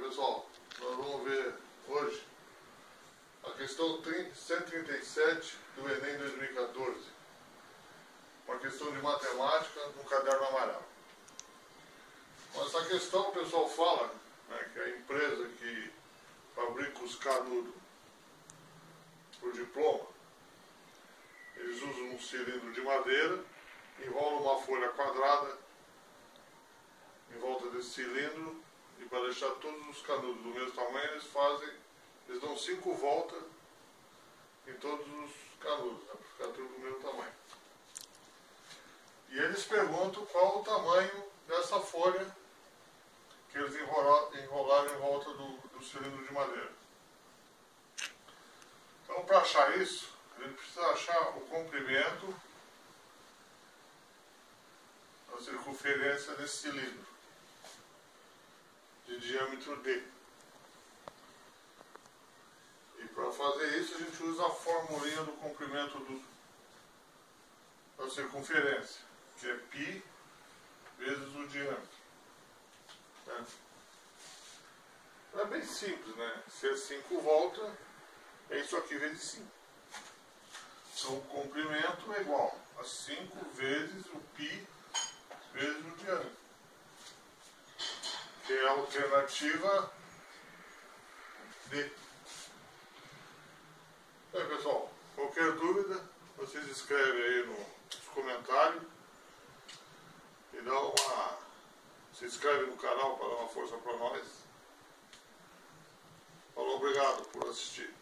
pessoal, nós vamos ver hoje a questão 137 do Enem 2014. Uma questão de matemática no caderno amarelo. Essa questão o pessoal fala, né, que a empresa que fabrica os canudos por diploma, eles usam um cilindro de madeira, enrolam uma folha quadrada em volta desse cilindro, e para deixar todos os canudos do mesmo tamanho, eles dão 5 voltas em todos os canudos, né, para ficar tudo do mesmo tamanho. E eles perguntam qual o tamanho dessa folha que eles enrolaram em volta do cilindro de madeira. Então, para achar isso, a gente precisa achar o comprimento, a circunferência desse cilindro, de diâmetro D. E para fazer isso, a gente usa a formulinha do comprimento da circunferência, que é π vezes o diâmetro. É bem simples, né? Se é 5 voltas, é isso aqui vezes 5. Então o comprimento é igual a 5 vezes o π vezes o diâmetro, que é a alternativa D. Bem, pessoal, qualquer dúvida, vocês escrevem aí nos comentários e se inscreve no canal para dar uma força para nós. Falou, obrigado por assistir.